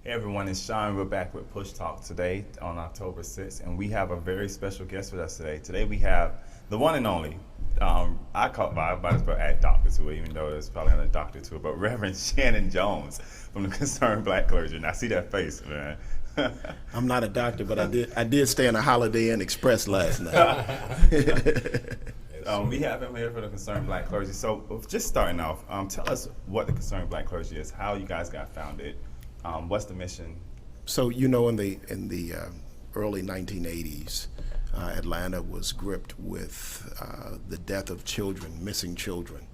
Hey everyone, it's Sean. We're back with Push Talk today on October 6th, and we have a very special guest with us today. Today we have the one and only, I might as well add doctor to it, even though there's probably not a doctor to it, but Reverend Shanan Jones from the Concerned Black Clergy. And I see that face, man. I'm not a doctor, but I did stay in a Holiday Inn Express last night. We have him here for the Concerned Black Clergy. So just starting off, tell us what the Concerned Black Clergy is, how you guys got founded. What's the mission? So in the early 1980s, Atlanta was gripped with the death of children, missing children.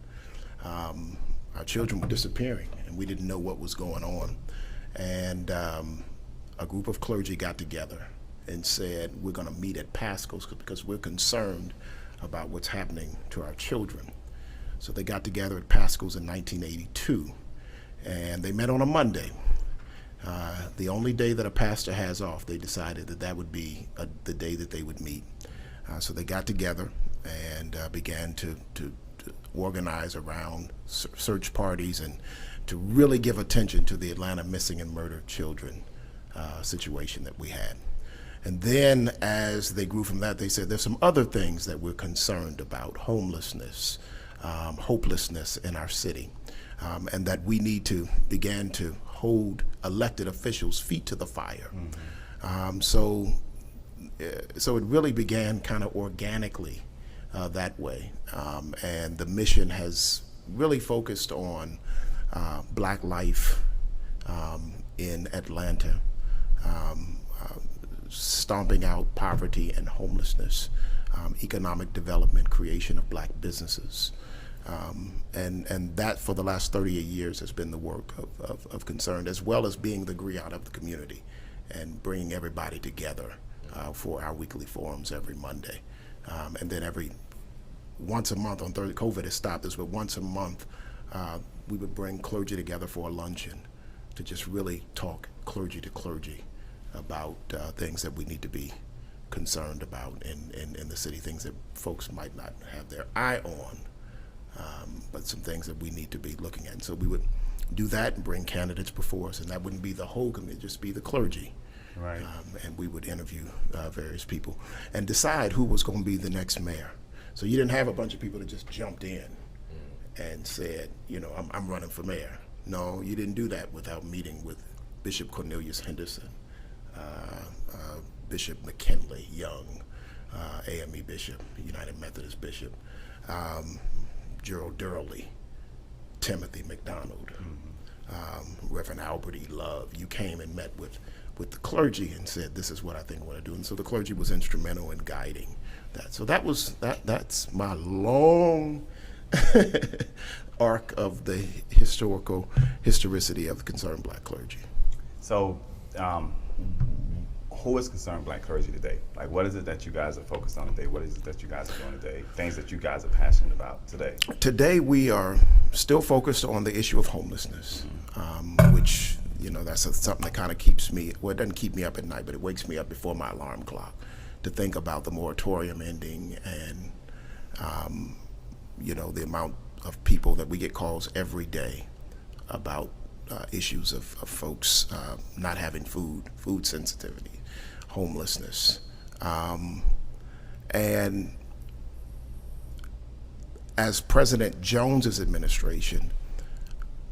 Our children were disappearing, and we didn't know what was going on. And a group of clergy got together and said, we're going to meet at Pasco's because we're concerned about what's happening to our children. So they got together at Pasco's in 1982, and they met on a Monday. The only day that a pastor has off, they decided that would be the day that they would meet. So they got together and began to organize around search parties and to really give attention to the Atlanta missing and murdered children situation that we had. And then as they grew from that, they said there's some other things that we're concerned about: homelessness, hopelessness in our city, and that we need to begin to hold elected officials' feet to the fire. Mm-hmm. So it really began kind of organically that way. And the mission has really focused on Black life in Atlanta, stomping out poverty and homelessness, economic development, creation of Black businesses. And that for the last 38 years has been the work of Concern, as well as being the griot of the community and bringing everybody together for our weekly forums every Monday. And then once a month on Thursday, COVID has stopped us, but once a month we would bring clergy together for a luncheon to just really talk clergy to clergy about things that we need to be concerned about in the city, things that folks might not have their eye on. But some things that we need to be looking at. And so we would do that and bring candidates before us, and that wouldn't be the whole committee, just be the clergy. Right. And we would interview various people and decide who was going to be the next mayor. So you didn't have a bunch of people that just jumped in and said, I'm running for mayor. No, you didn't do that without meeting with Bishop Cornelius Henderson, Bishop McKinley Young, AME Bishop, United Methodist Bishop, Gerald Durley, Timothy McDonald, Reverend Albert E. Love. You came and met with the clergy and said, this is what I think I want to do. And so the clergy was instrumental in guiding that. So that's my long arc of the historicity of the Concerned Black Clergy. So, who is Concerned Black Clergy today? Like, what is it that you guys are focused on today? What is it that you guys are doing today? Things that you guys are passionate about today? Today, we are still focused on the issue of homelessness, which, that's something that kind of keeps me, well, it doesn't keep me up at night, but it wakes me up before my alarm clock to think about the moratorium ending and, the amount of people that we get calls every day about issues of folks not having food sensitivity, homelessness. And as President Jones's administration,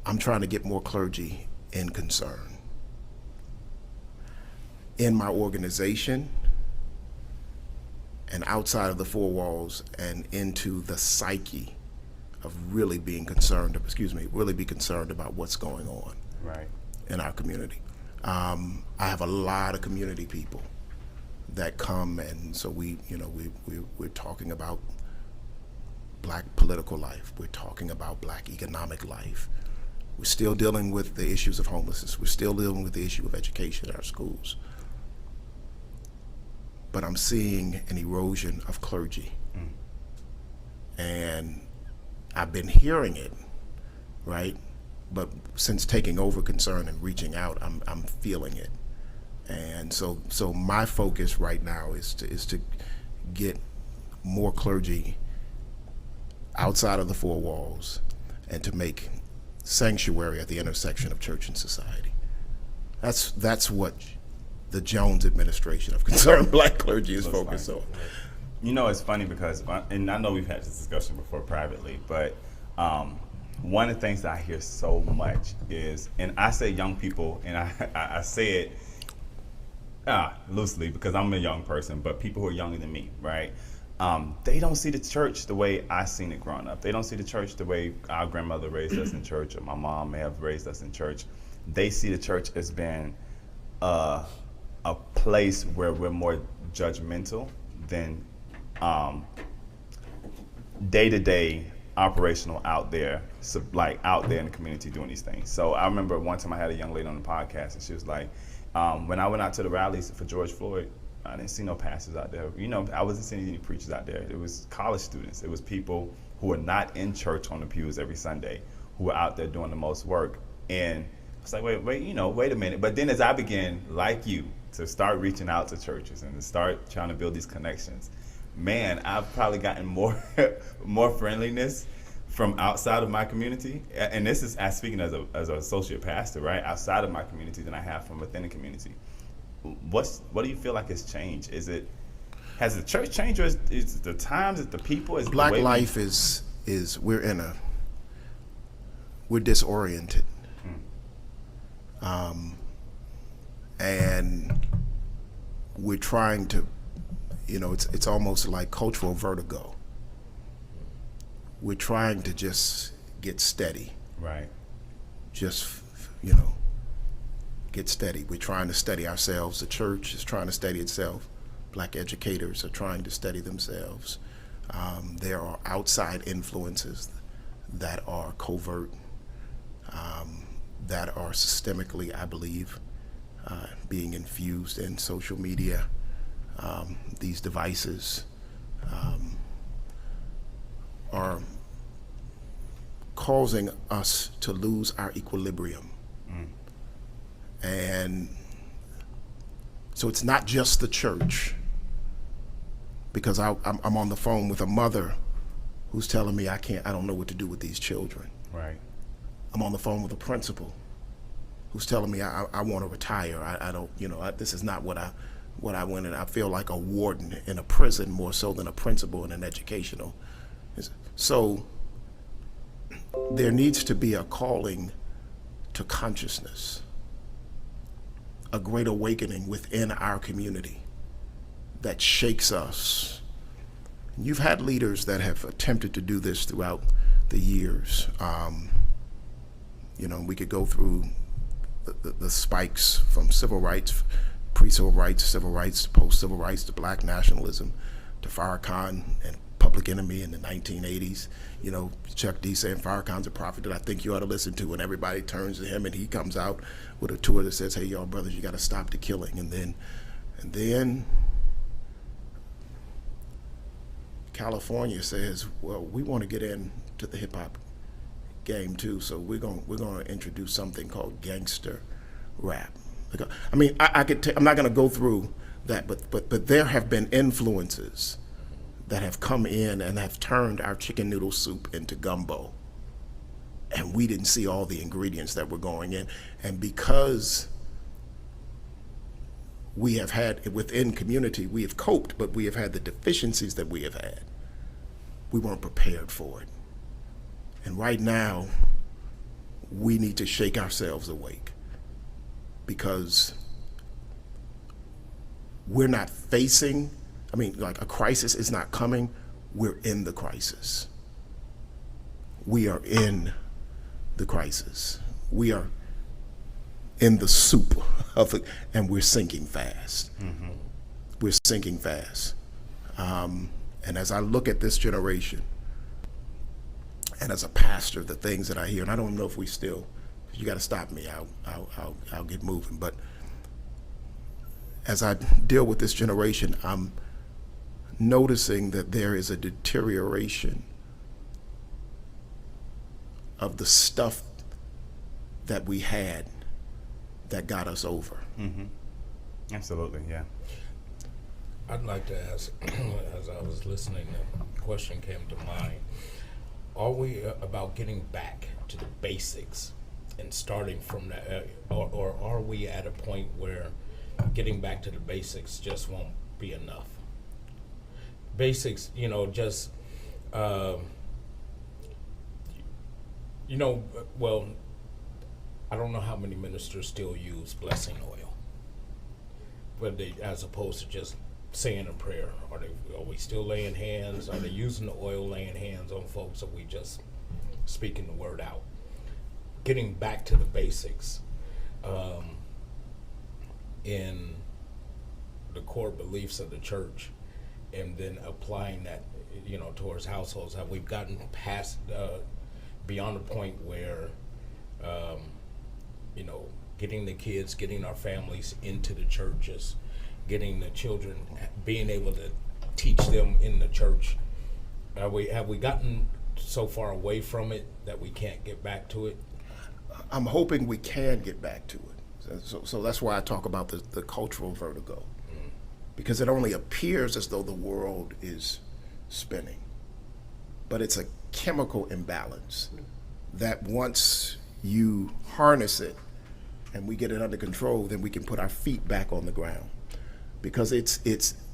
I'm trying to get more clergy in Concern. In my organization and outside of the four walls and into the psyche of really be concerned about what's going on in our community. I have a lot of community people that come, and so we're talking about Black political life. We're talking about Black economic life. We're still dealing with the issues of homelessness. We're still dealing with the issue of education in our schools. But I'm seeing an erosion of clergy. And I've been hearing it, right? But since taking over Concern and reaching out, I'm feeling it. And so my focus right now is to get more clergy outside of the four walls and to make sanctuary at the intersection of church and society. That's what the Jones administration of concerned black clergy is focused on. You know, it's funny because, and I know we've had this discussion before privately, but one of the things that I hear so much is, and I say young people, and I say it loosely because I'm a young person, but people who are younger than me, right? They don't see the church the way I seen it growing up. They don't see the church the way our grandmother raised us in church, or my mom may have raised us in church. They see the church as being a place where we're more judgmental than day-to-day operational out there, like out there in the community doing these things. So I remember one time I had a young lady on the podcast, and she was like, when I went out to the rallies for George Floyd, I didn't see no pastors out there. You know, I wasn't seeing any preachers out there. It was college students. It was people who were not in church on the pews every Sunday, who were out there doing the most work. And I was like, wait a minute. But then as I began, like you, to start reaching out to churches and to start trying to build these connections, man, I've probably gotten more friendliness from outside of my community. And this is as speaking as an associate pastor, right? Outside of my community than I have from within the community. What do you feel like has changed? Has the church changed, or is it the times, is it the people? Is Black life is we're disoriented. And we're trying to, it's almost like cultural vertigo. We're trying to just get steady. Right. Just, get steady. We're trying to steady ourselves. The church is trying to steady itself. Black educators are trying to steady themselves. There are outside influences that are covert, that are systemically, I believe, being infused in social media. These devices are causing us to lose our equilibrium. And so it's not just the church, because I'm on the phone with a mother who's telling me I don't know what to do with these children. Right. I'm on the phone with a principal who's telling me I want to retire. I don't, this is not what I went in. I feel like a warden in a prison more so than a principal in an educational. So there needs to be a calling to consciousness, a great awakening within our community that shakes us. You've had leaders that have attempted to do this throughout the years. We could go through the spikes from civil rights, pre-civil rights, civil rights, post-civil rights, to black nationalism, to Farrakhan and Public Enemy in the 1980s. Chuck D saying Farrakhan's a prophet that I think you ought to listen to, and everybody turns to him, and he comes out with a tour that says, hey, y'all brothers, you got to stop the killing. And then California says, well, we want to get into the hip hop game too, so we're going to introduce something called gangster rap. I mean, I'm not going to go through that, but there have been influences that have come in and have turned our chicken noodle soup into gumbo. And we didn't see all the ingredients that were going in. And because we have had, within community, we have coped, but we have had the deficiencies that we have had. We weren't prepared for it. And right now, we need to shake ourselves awake, because we're not facing, like a crisis is not coming, we're in the crisis. We are in the crisis. We are in the soup of it, and we're sinking fast. Mm-hmm. We're sinking fast. And as I look at this generation, and as a pastor, the things that I hear, and I don't know if we still, you got to stop me, I'll get moving. But as I deal with this generation, I'm noticing that there is a deterioration of the stuff that we had that got us over. Mm-hmm. Absolutely, yeah. I'd like to ask, as I was listening, a question came to mind. Are we about getting back to the basics and starting from that, or are we at a point where getting back to the basics just won't be enough? Basics, just well, I don't know how many ministers still use blessing oil, but as opposed to just saying a prayer. Are we still laying hands? Are they using the oil, laying hands on folks? Or are we just speaking the word out? Getting back to the basics in the core beliefs of the church, and then applying that, towards households. Have we gotten past, beyond the point where, getting the kids, getting our families into the churches, getting the children, being able to teach them in the church? Have we gotten so far away from it that we can't get back to it? I'm hoping we can get back to it. So that's why I talk about the cultural vertigo, because it only appears as though the world is spinning, but it's a chemical imbalance that once you harness it and we get it under control, then we can put our feet back on the ground, because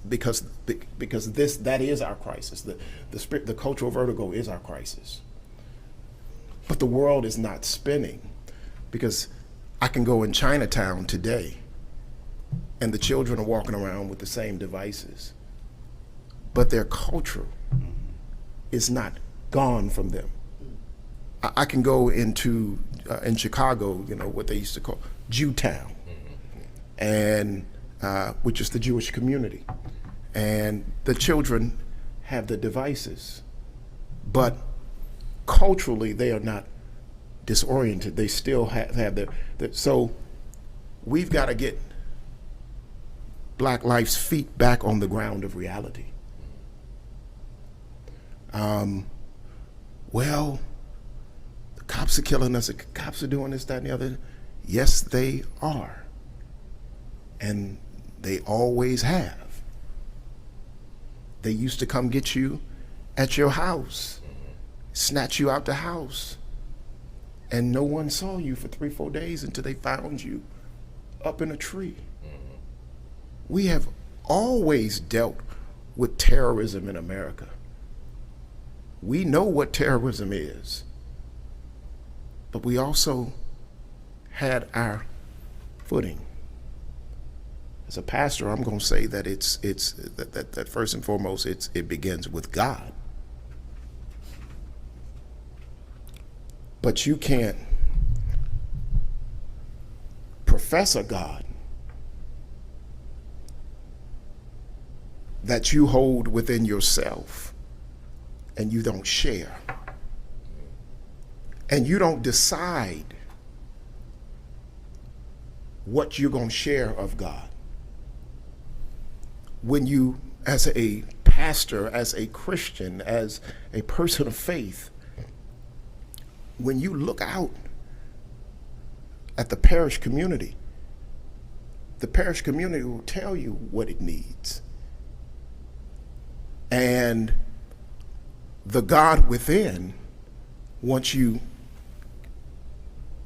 because that is our crisis. The cultural vertigo is our crisis. But the world is not spinning, because I can go in Chinatown today and the children are walking around with the same devices, but their culture is not gone from them. I can go into in Chicago, what they used to call Jewtown, and which is the Jewish community, and the children have the devices, but culturally they are not disoriented. They still have their so we've got to get Black life's feet back on the ground of reality. Well, the cops are killing us, the cops are doing this, that, and the other. Yes, they are. And they always have. They used to come get you at your house, snatch you out the house, and no one saw you for 3-4 days until they found you up in a tree. We have always dealt with terrorism in America. We know what terrorism is, but we also had our footing. As a pastor, I'm going to say that that first and foremost, it begins with God. But you can't profess a God that you hold within yourself and you don't share. And you don't decide what you're going to share of God. When you, as a pastor, as a Christian, as a person of faith, when you look out at the parish community will tell you what it needs. And the God within, once you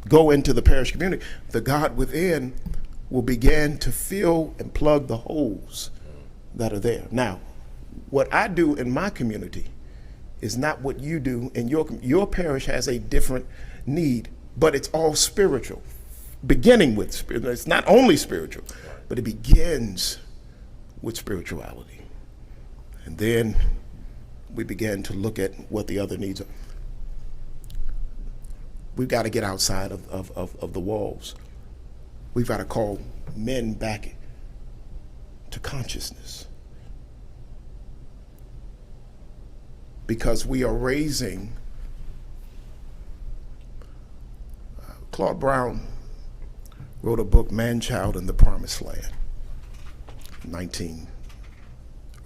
go into the parish community, the God within will begin to fill and plug the holes that are there. Now, what I do in my community is not what you do in your parish. Has a different need, but it's all spiritual, beginning with spirit. It's not only spiritual, but it begins with spirituality. And then we began to look at what the other needs are. We've got to get outside of the walls. We've got to call men back to consciousness. Because we are raising, Claude Brown wrote a book, Man, Child, and the Promised Land,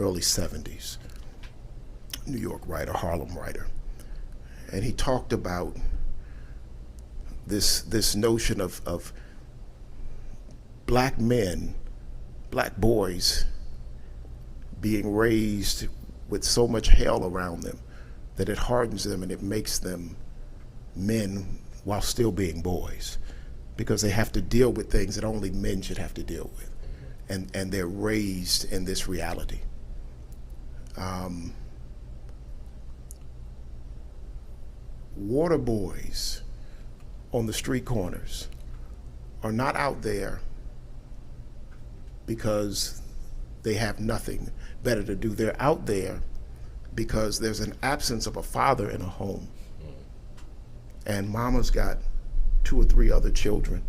early 70s, New York writer, Harlem writer. And he talked about this notion of black men, black boys being raised with so much hell around them that it hardens them and it makes them men while still being boys, because they have to deal with things that only men should have to deal with. And they're raised in this reality. Water boys on the street corners are not out there because they have nothing better to do. They're out there because there's an absence of a father in a home. And mama's got 2 or 3 other children,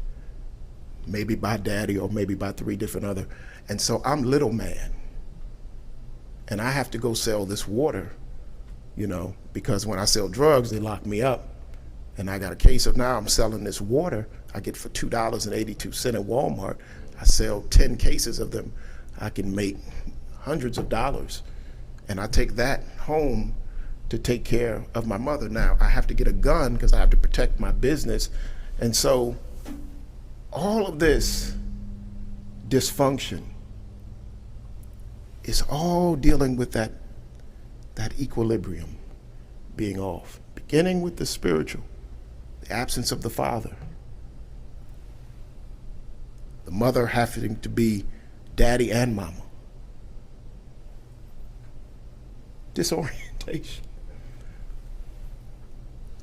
maybe by daddy or maybe by 3 different other. And so I'm little man. And I have to go sell this water, because when I sell drugs, they lock me up. And I got a case of, now I'm selling this water I get for $2.82 at Walmart. I sell 10 cases of them. I can make hundreds of dollars. And I take that home to take care of my mother. Now, I have to get a gun because I have to protect my business. And so all of this dysfunction is all dealing with that equilibrium being off, beginning with the spiritual, the absence of the father, the mother having to be daddy and mama, disorientation,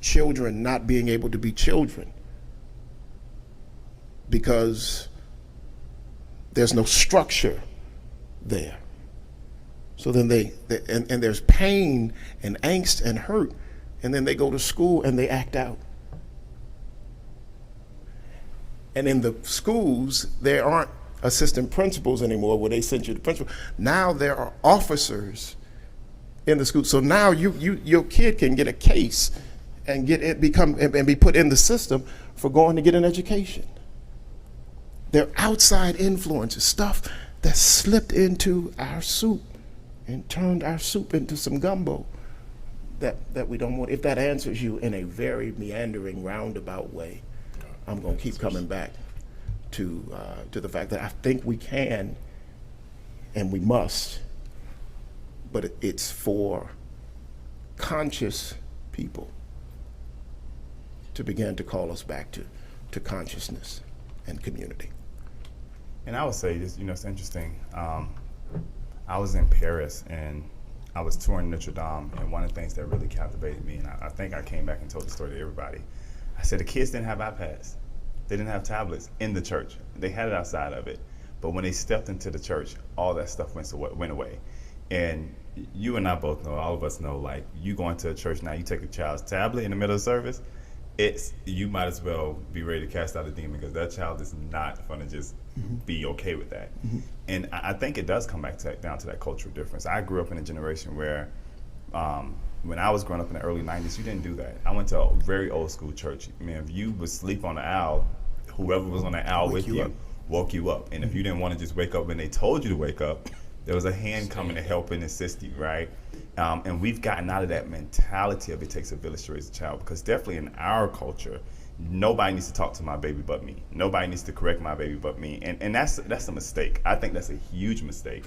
children not being able to be children because there's no structure there. So then and there's pain and angst and hurt, and then they go to school and they act out. And in the schools, there aren't assistant principals anymore where they send you to principal. Now there are officers in the school. So now your kid can get a case and be put in the system for going to get an education. They're outside influences, stuff that slipped into our soup and turned our soup into some gumbo that we don't want. If that answers you in a very meandering, roundabout way, I'm going to keep coming back to the fact that I think we can and we must, but it's for conscious people to begin to call us back to consciousness and community. And I would say this, it's interesting. I was in Paris and I was touring Notre Dame, and one of the things that really captivated me, and I think I came back and told the story to everybody, I said the kids didn't have iPads. They didn't have tablets in the church. They had it outside of it. But when they stepped into the church, all that stuff went away. And you and I both know, all of us know, like, you go into a church now, you take a child's tablet in the middle of service, you might as well be ready to cast out a demon, because that child is not going to just be okay with that. Mm-hmm. And I think it does come back down to that cultural difference. I grew up in a generation where when I was growing up in the early 90s, you didn't do that. I went to a very old school church. I mean, if you would sleep on the aisle, whoever was on the aisle with you woke you up. And if you didn't want to just wake up when they told you to wake up, there was a hand coming to help and assist you, right? And we've gotten out of that mentality of it takes a village to raise a child, because definitely in our culture, nobody needs to talk to my baby but me. Nobody needs to correct my baby but me. And that's a mistake. I think that's a huge mistake,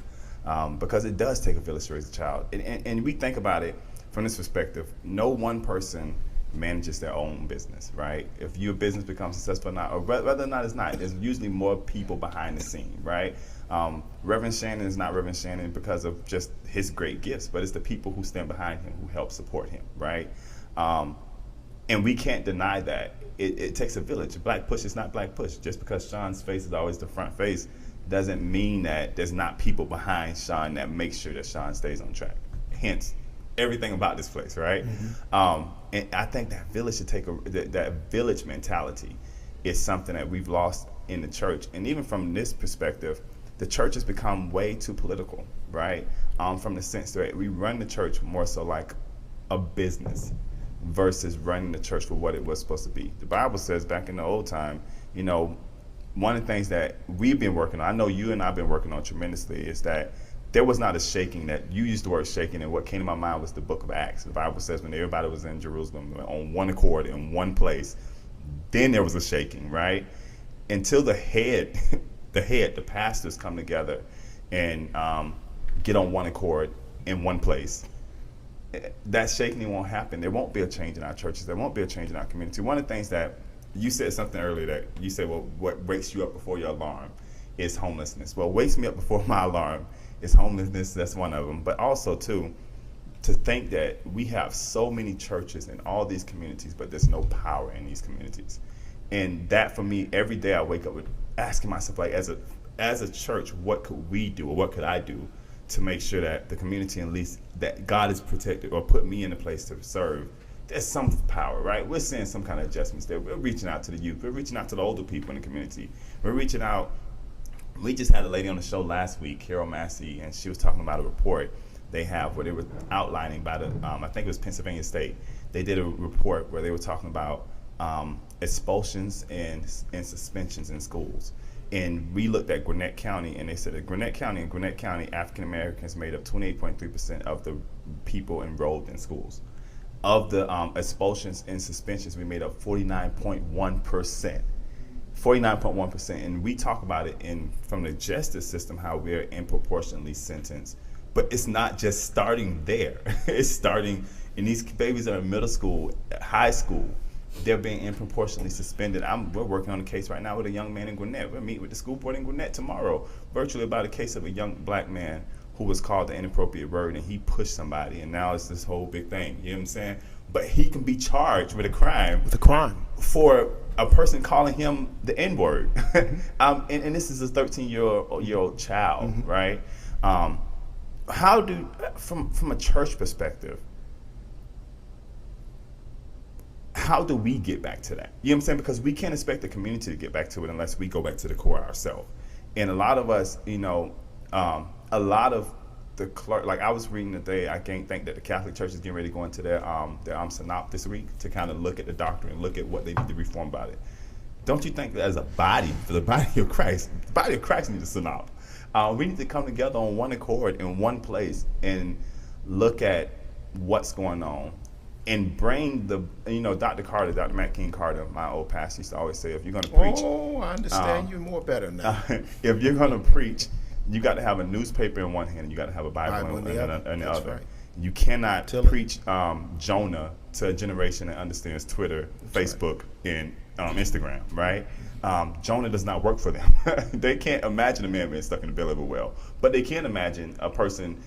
because it does take a village to raise a child. And we think about it from this perspective. No one person manages their own business, right? If your business becomes successful or not, or whether or not it's not, there's usually more people behind the scene, right? Reverend Shanan is not Reverend Shanan because of just his great gifts, but it's the people who stand behind him, who help support him, right? And we can't deny that. It takes a village. Black push is not black push. Just because Sean's face is always the front face doesn't mean that there's not people behind Sean that make sure that Sean stays on track. Hence, everything about this place, right? Mm-hmm. And I think that village should take that village mentality is something that we've lost in the church. And even from this perspective, the church has become way too political, right? From the sense that we run the church more so like a business versus running the church for what it was supposed to be. The Bible says back in the old time, one of the things that we've been working on, I know you and I have been working on tremendously, is that there was not a shaking. That you used the word shaking, and what came to my mind was the book of Acts. The Bible says when everybody was in Jerusalem on one accord in one place, then there was a shaking, right? Until the pastors come together and get on one accord in one place, that shaking won't happen. There won't be a change in our churches. There won't be a change in our community. One of the things that you said something earlier that you said, well, what wakes you up before your alarm is homelessness. Well, wakes me up before my alarm is homelessness. That's one of them. But also, too, to think that we have so many churches in all these communities, but there's no power in these communities. And that, for me, every day I wake up with asking myself, like, as a church, what could we do, or what could I do to make sure that the community, at least, that God is protected or put me in a place to serve? There's some power, right? We're seeing some kind of adjustments there. We're reaching out to the youth. We're reaching out to the older people in the community. We're reaching out. We just had a lady on the show last week, Carol Massey, and she was talking about a report they have where they were outlining by the, I think it was Pennsylvania State. They did a report where they were talking about expulsions and suspensions in schools. And we looked at Gwinnett County, and they said that Gwinnett County, African Americans made up 28.3% of the people enrolled in schools. Of the expulsions and suspensions, we made up 49.1%. 49.1%. And we talk about it from the justice system, how we're disproportionately sentenced. But it's not just starting there. It's starting, and these babies are in middle school, high school. They're being disproportionately suspended. We're working on a case right now with a young man in Gwinnett. We'll meet with the school board in Gwinnett tomorrow, virtually, about a case of a young black man who was called the inappropriate word, and he pushed somebody, and now it's this whole big thing. You know what I'm saying? But he can be charged with a crime. With a crime. For a person calling him the N-word. And this is a 13-year-old child, mm-hmm. right? How do, from a church perspective, how do we get back to that? You know what I'm saying? Because we can't expect the community to get back to it unless we go back to the core ourselves. And a lot of us, a lot of the clerk, like I was reading today, I can't think that the Catholic Church is getting ready to go into their synop this week to kind of look at the doctrine and look at what they need to reform about it. Don't you think that as a body, for the body of Christ, the body of Christ needs a synop? We need to come together on one accord in one place and look at what's going on and bring Dr. Matt King Carter, my old pastor, used to always say, if you're going to preach. Oh, I understand you more better now. If you're going to preach, you got to have a newspaper in one hand and you got to have a Bible in the other. Right. You cannot preach Jonah to a generation that understands Twitter, That's Facebook, and Instagram, right? Jonah does not work for them. They can't imagine a man being stuck in the belly of a whale, but they can imagine a person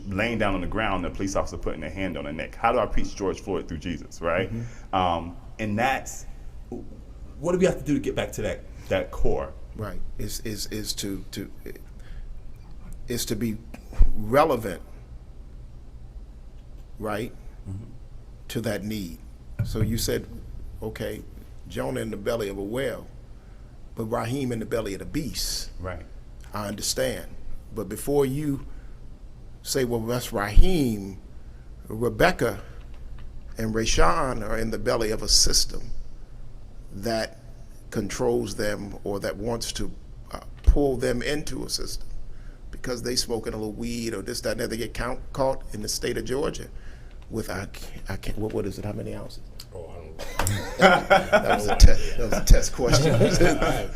laying down on the ground and a police officer putting their hand on their neck. How do I preach George Floyd through Jesus, right? Mm-hmm. And that's, what do we have to do to get back to that core? Right, is to be relevant, right, mm-hmm. to that need. So you said, okay, Jonah in the belly of a whale, but Raheem in the belly of the beast. Right. I understand. But before you say, well, that's Raheem, Rebecca and Rashawn are in the belly of a system that controls them or that wants to pull them into a system because they smoking a little weed or this, that, and that. They get caught in the state of Georgia with, I can't, what is it, how many ounces? Oh, I don't know. That was a test question.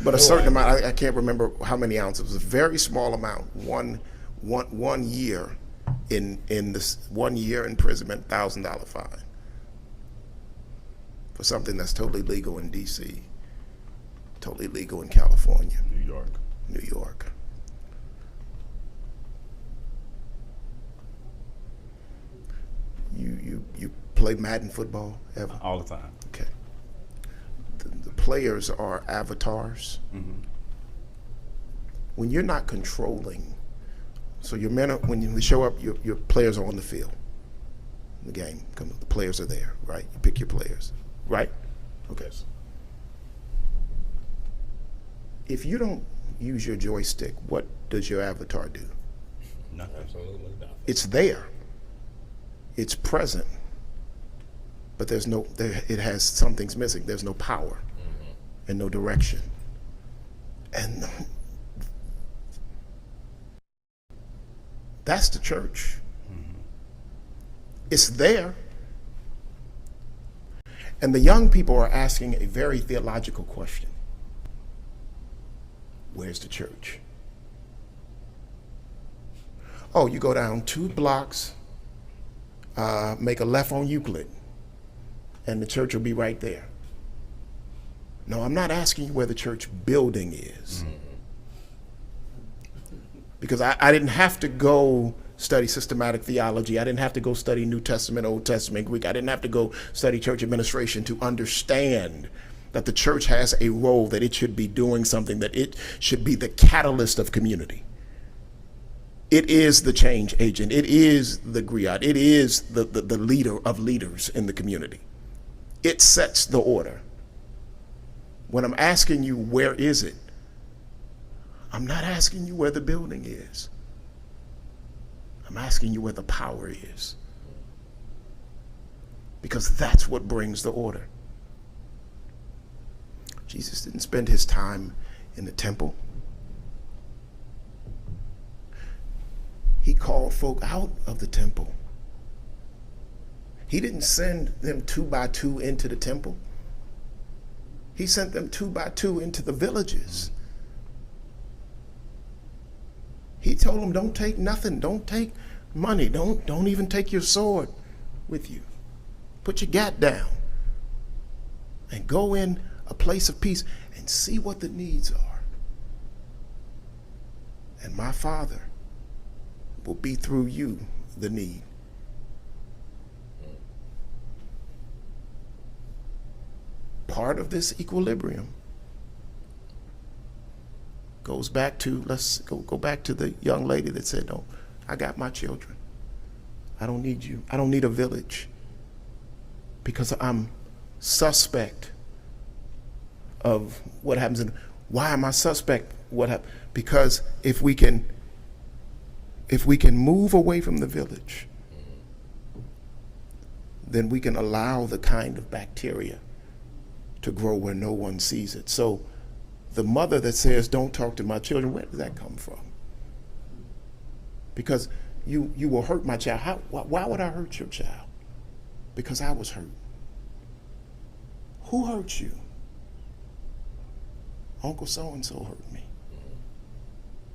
But a certain amount, I can't remember how many ounces. It was a very small amount. One year in this 1 year imprisonment, $1,000 fine for something that's totally legal in D.C., totally legal in California, New York. You play Madden football ever? All the time. Okay. The players are avatars. Mm-hmm. When you're not controlling, so your men are, when you show up, your players are on the field. The game, the players are there, right? You pick your players, right? Okay. If you don't use your joystick, what does your avatar do? Nothing. Absolutely nothing. It's there. It's present. But it has something's missing. There's no power mm-hmm. and no direction. And that's the church. Mm-hmm. It's there. And the young people are asking a very theological question. Where's the church? Oh, you go down 2 blocks make a left on Euclid, and the church will be right there. No, I'm not asking you where the church building is. Because I didn't have to go study systematic theology. I didn't have to go study New Testament, Old Testament, Greek. I didn't have to go study church administration to understand that the church has a role, that it should be doing something, that it should be the catalyst of community. It is the change agent. It is the griot. It is the leader of leaders in the community. It sets the order. When I'm asking you, where is it? I'm not asking you where the building is. I'm asking you where the power is. Because that's what brings the order. Jesus didn't spend his time in the temple. He called folk out of the temple. He didn't send them 2 by 2 into the temple. He sent them 2 by 2 into the villages. He told them, don't take nothing. Don't take money. Don't even take your sword with you. Put your gat down and go in a place of peace and see what the needs are. And my Father will be through you the need. Part of this equilibrium goes back to, let's go back to the young lady that said, no, I got my children. I don't need you. I don't need a village, because I'm suspect of what happens. And why am I suspect? What happened? Because if we can move away from the village, then we can allow the kind of bacteria to grow where no one sees it. So the mother that says, don't talk to my children, where does that come from? Because you will hurt my child. Why would I hurt your child? Because I was hurt. Who hurt you? Uncle so-and-so hurt me.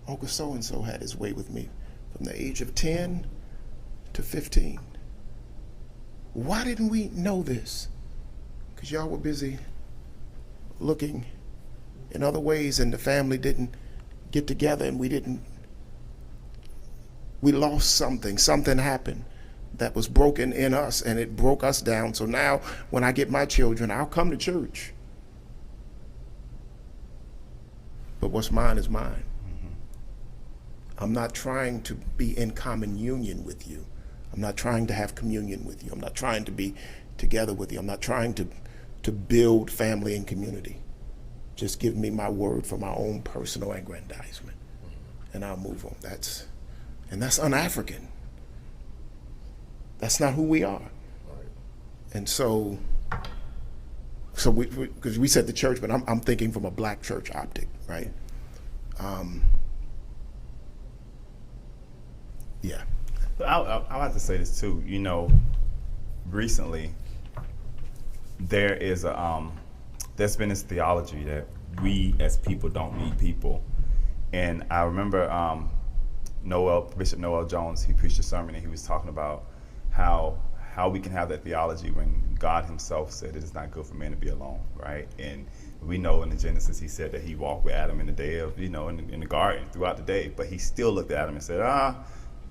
Uncle so-and-so had his way with me from the age of 10 to 15. Why didn't we know this? Because y'all were busy looking in other ways, and the family didn't get together, and we lost something. Something happened that was broken in us, and it broke us down. So now when I get my children, I'll come to church. But what's mine is mine. I'm not trying to be in common union with you. I'm not trying to have communion with you. I'm not trying to be together with you. I'm not trying to build family and community. Just give me my word for my own personal aggrandizement, and I'll move on. That's un-African. That's not who we are. Right. And so because we said the church, but I'm thinking from a black church optic, right? Yeah. I'll have to say this too. You know, recently there's been this theology that we as people don't need people, and I remember Bishop Noel Jones, he preached a sermon and he was talking about how we can have that theology when God himself said it is not good for man to be alone, right? And we know in the Genesis he said that he walked with Adam in the day of, in the garden throughout the day, but he still looked at Adam and said,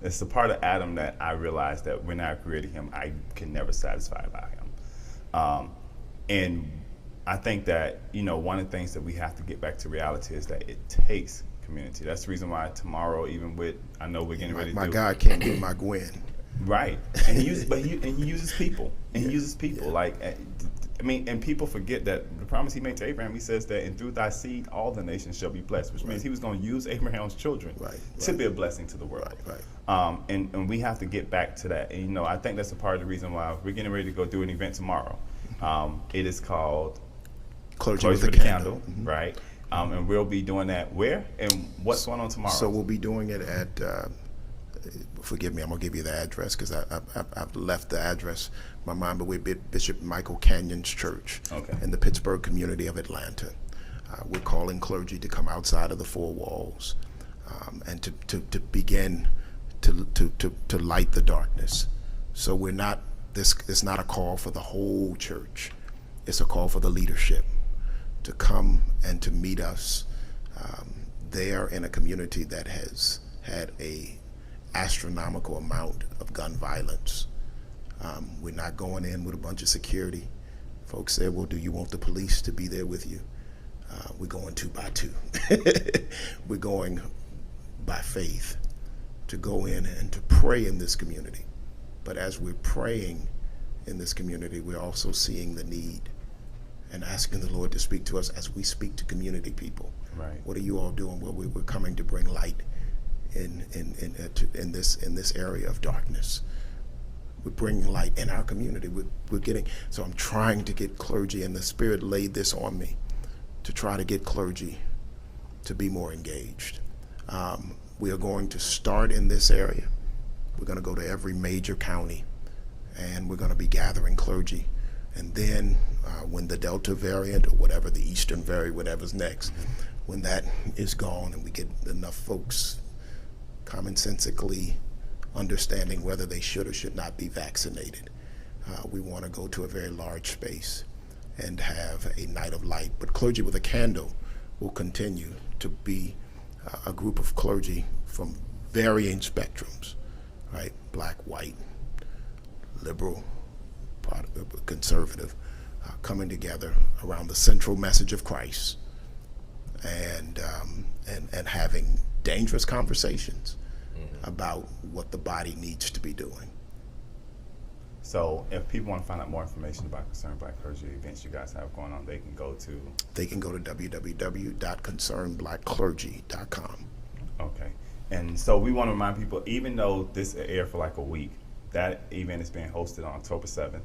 it's the part of Adam that I realized that when I created him, I can never satisfy about him. And I think that, one of the things that we have to get back to reality is that it takes community. That's the reason why tomorrow, even with, I know we're getting ready to do. My God can't be my Gwen. Right. And he uses people. And he uses people. Yeah. And people forget that the promise he made to Abraham, he says that, and through thy seed, all the nations shall be blessed, which means he was going to use Abraham's children to be a blessing to the world. Right. And we have to get back to that. And, I think that's a part of the reason why we're getting ready to go do an event tomorrow. It is called Clergy with a Candle. Mm-hmm. Right. And we'll be doing that where? And what's going on tomorrow? So we'll be doing it at, forgive me, I'm going to give you the address because I've left the address in my mind, but we're Bishop Michael Canyon's church in the Pittsburgh community of Atlanta. We're calling clergy to come outside of the four walls and to begin to light the darkness So we're not, it's not a call for the whole church. It's a call for the leadership to come and to meet us there in a community that has had a astronomical amount of gun violence. We're not going in with a bunch of security. Folks said, well, do you want the police to be there with you? We're going 2 by 2. We're going by faith to go in and to pray in this community. But as we're praying in this community, we're also seeing the need and asking the Lord to speak to us as we speak to community people. Right. What are you all doing? Well, we're coming to bring light in this area of darkness. We're bringing light in our community. We're getting, so I'm trying to get clergy, and the Spirit laid this on me to try to get clergy to be more engaged. We are going to start in this area. We're going to go to every major county, and we're going to be gathering clergy. And then when the Delta variant or whatever, the Eastern variant, whatever's next, when that is gone and we get enough folks commonsensically understanding whether they should or should not be vaccinated, we want to go to a very large space and have a night of light. But Clergy with a Candle will continue to be a group of clergy from varying spectrums, right? Black, white, liberal, conservative, coming together around the central message of Christ and having dangerous conversations about what the body needs to be doing. So if people want to find out more information about Concerned Black Clergy events you guys have going on, they can go to www.concernedblackclergy.com. Okay. And so we want to remind people, even though this aired for like a week, that event is being hosted on October 7th.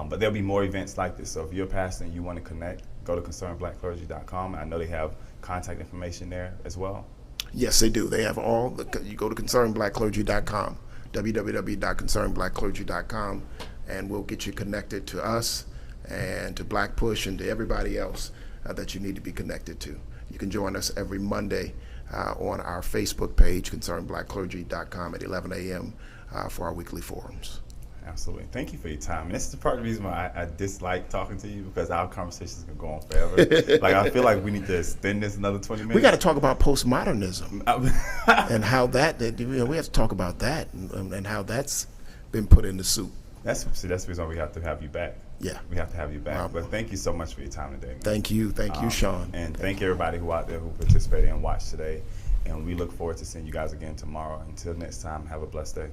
But there'll be more events like this. So if you're a pastor and you want to connect, go to concernedblackclergy.com. I know they have contact information there as well. Yes, they do. They have you go to concernedblackclergy.com, www.concernedblackclergy.com, and we'll get you connected to us and to Black Push and to everybody else that you need to be connected to. You can join us every Monday on our Facebook page, concernedblackclergy.com at 11 a.m. For our weekly forums. Absolutely. Thank you for your time. And this is the part of the reason why I dislike talking to you, because our conversations can go on forever. Like, I feel like we need to extend this another 20 minutes. We got to talk about postmodernism and how that we have to talk about that and how that's been put in the soup. That's the reason why we have to have you back. Yeah. We have to have you back. But thank you so much for your time today, man. Thank you, Sean. And thank everybody who out there who participated and watched today. And we look forward to seeing you guys again tomorrow. Until next time, have a blessed day.